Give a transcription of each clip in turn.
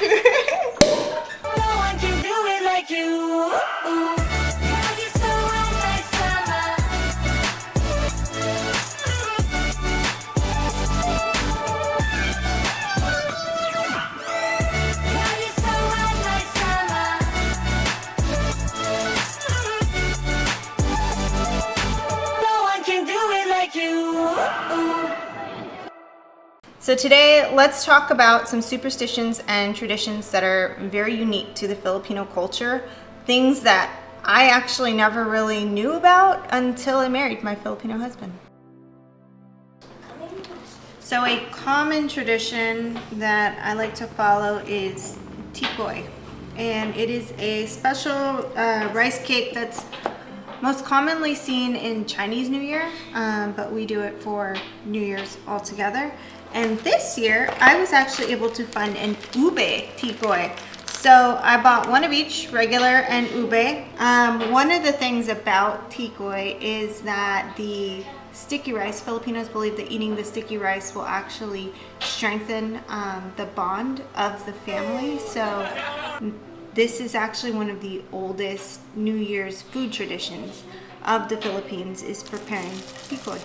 one can do it like you. Girl, you're so hot like summer. Girl, you're so hot like summer. No one can do it like you. So today, let's talk about some superstitions and traditions that are very unique to the Filipino culture. Things that I actually never really knew about until I married my Filipino husband. So a common tradition that I like to follow is Tikoy. And it is a special rice cake that's most commonly seen in Chinese New Year, but we do it for New Year's altogether. And this year, I was actually able to find an ube tikoy. So I bought one of each, regular and ube. One of the things about tikoy is that the sticky rice, Filipinos believe that eating the sticky rice will actually strengthen the bond of the family. So this is actually one of the oldest New Year's food traditions of the Philippines, is preparing tikoy.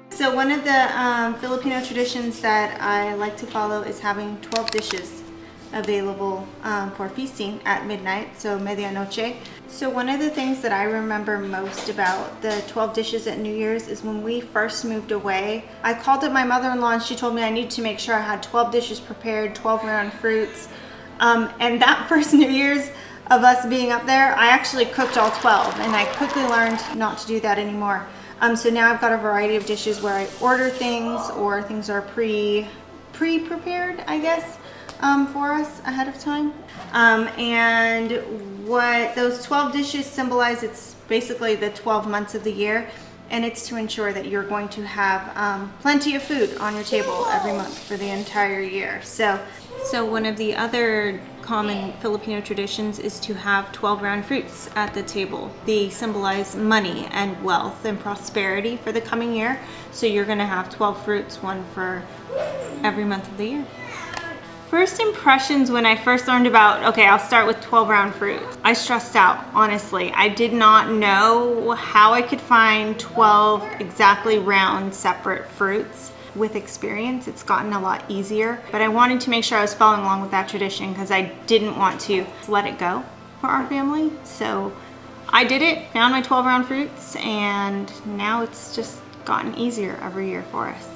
So one of the Filipino traditions that I like to follow is having 12 dishes available for feasting at midnight, so medianoche. So one of the things that I remember most about the 12 dishes at New Year's is when we first moved away, I called up my mother-in-law and she told me I needed to make sure I had 12 dishes prepared, 12 round fruits. And that first New Year's of us being up there, I actually cooked all 12, and I quickly learned not to do that anymore. So now I've got a variety of dishes where I order things, or things are pre-prepared, I guess, for us ahead of time. And what those 12 dishes symbolize, it's basically the 12 months of the year, and it's to ensure that you're going to have plenty of food on your table every month for the entire year. So one of the other common Filipino traditions is to have 12 round fruits at the table. They symbolize money and wealth and prosperity for the coming year. So you're gonna have 12 fruits, one for every month of the year. First impressions when I first learned about, okay, I'll start with 12 round fruits. I stressed out, honestly. I did not know how I could find 12 exactly round separate fruits. With experience, it's gotten a lot easier, but I wanted to make sure I was following along with that tradition because I didn't want to let it go for our family. So I did it, found my 12 round fruits, and now it's just gotten easier every year for us.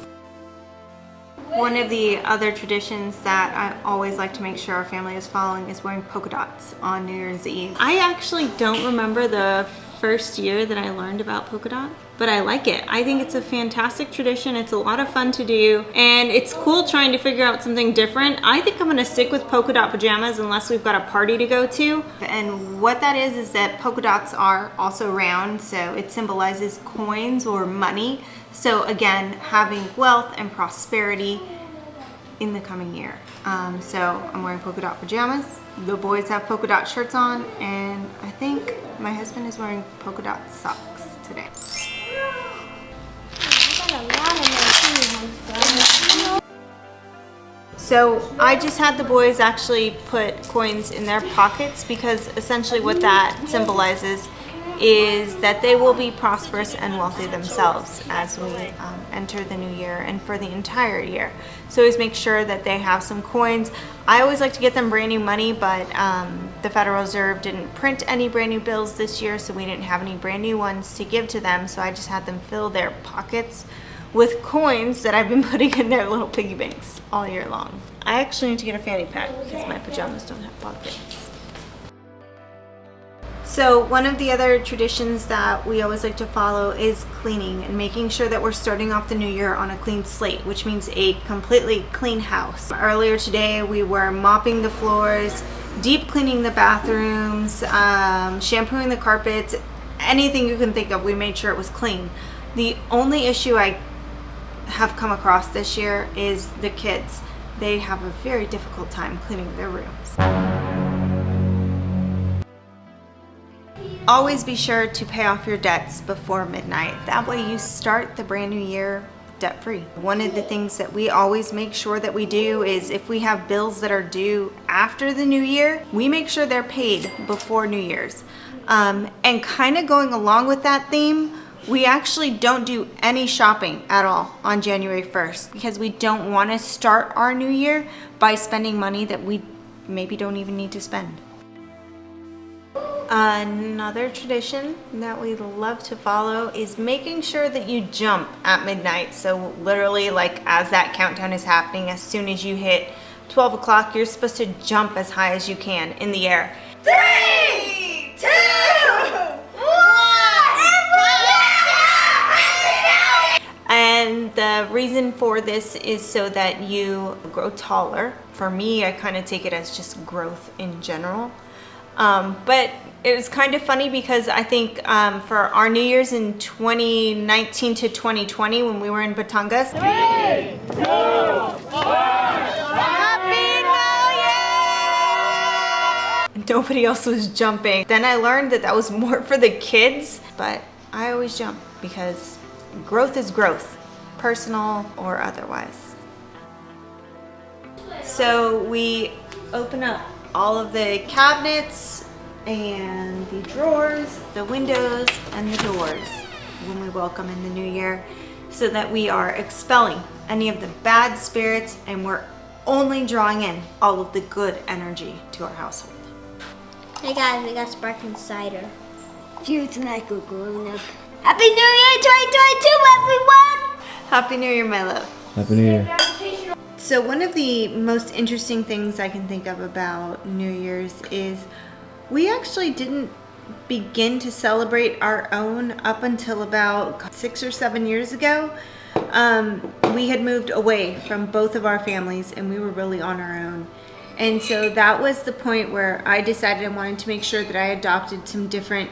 One of the other traditions that I always like to make sure our family is following is wearing polka dots on New Year's Eve. I actually don't remember the first year that I learned about polka dot, but I like it. I think it's a fantastic tradition. It's a lot of fun to do, and it's cool trying to figure out something different. I think I'm gonna stick with polka dot pajamas unless we've got a party to go to. And what that is that polka dots are also round, so it symbolizes coins or money. So again, having wealth and prosperity in the coming year. So I'm wearing polka dot pajamas. The boys have polka dot shirts on, and I think my husband is wearing polka dot socks today. So I just had the boys actually put coins in their pockets because essentially what that symbolizes is that they will be prosperous and wealthy themselves as we enter the new year and for the entire year. So always make sure that they have some coins. I always like to get them brand new money, but the Federal Reserve didn't print any brand new bills this year, so we didn't have any brand new ones to give to them. So I just had them fill their pockets with coins that I've been putting in their little piggy banks all year long. I actually need to get a fanny pack because my pajamas don't have pockets. So one of the other traditions that we always like to follow is cleaning and making sure that we're starting off the new year on a clean slate, which means a completely clean house. Earlier today, we were mopping the floors, deep cleaning the bathrooms, shampooing the carpets, anything you can think of, we made sure it was clean. The only issue I have come across this year is the kids. They have a very difficult time cleaning their rooms. Always be sure to pay off your debts before midnight. That way you start the brand new year debt-free. One of the things that we always make sure that we do is if we have bills that are due after the new year, we make sure they're paid before New Year's. And kind of going along with that theme, we actually don't do any shopping at all on January 1st because we don't want to start our new year by spending money that we maybe don't even need to spend. Another tradition that we love to follow is making sure that you jump at midnight. So literally, like, as that countdown is happening, as soon as you hit 12 o'clock, you're supposed to jump as high as you can in the air. 3, 2, 1! And the reason for this is so that you grow taller. For me, I kind of take it as just growth in general. But it was kind of funny because I think for our New Year's in 2019 to 2020 when we were in Batangas, 3, 2, 1, Happy New Year! Nobody else was jumping. Then I learned that that was more for the kids, but I always jump because growth is growth, personal or otherwise. So we open up all of the cabinets and the drawers, the windows, and the doors when we welcome in the new year so that we are expelling any of the bad spirits and we're only drawing in all of the good energy to our household. Hey guys, we got sparkling cider. Cheers tonight, Coco. Happy New Year 2022, everyone! Happy New Year, my love. Happy New Year. So one of the most interesting things I can think of about New Year's is we actually didn't begin to celebrate our own up until about 6 or 7 years ago. We had moved away from both of our families and we were really on our own. And so that was the point where I decided I wanted to make sure that I adopted some different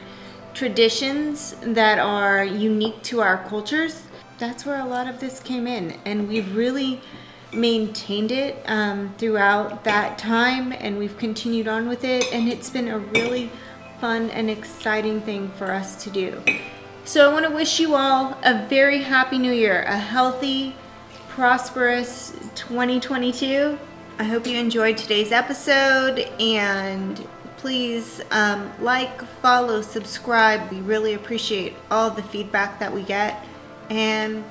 traditions that are unique to our cultures. That's where a lot of this came in, and we've really maintained it throughout that time, and we've continued on with it, and it's been a really fun and exciting thing for us to do. So I want to wish you all a very happy new year, a healthy, prosperous 2022. I hope you enjoyed today's episode, and please like, follow, subscribe. We really appreciate all the feedback that we get, and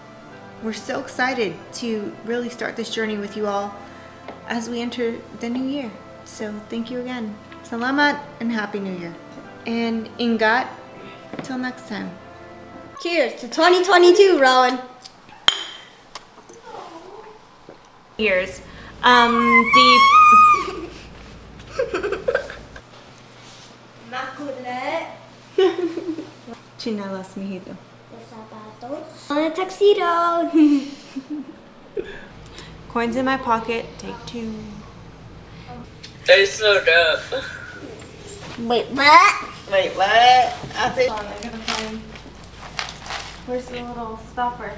we're so excited to really start this journey with you all as we enter the new year. So thank you again. Salamat and Happy New Year. And Ingat, till next time. Cheers to 2022, Rowan. Years. Makulit. Chinelas, mijito. On a tuxedo. Coins in my pocket, take 2. They slowed up. Wait, what? Wait, what? I gotta find. Where's the little stopper?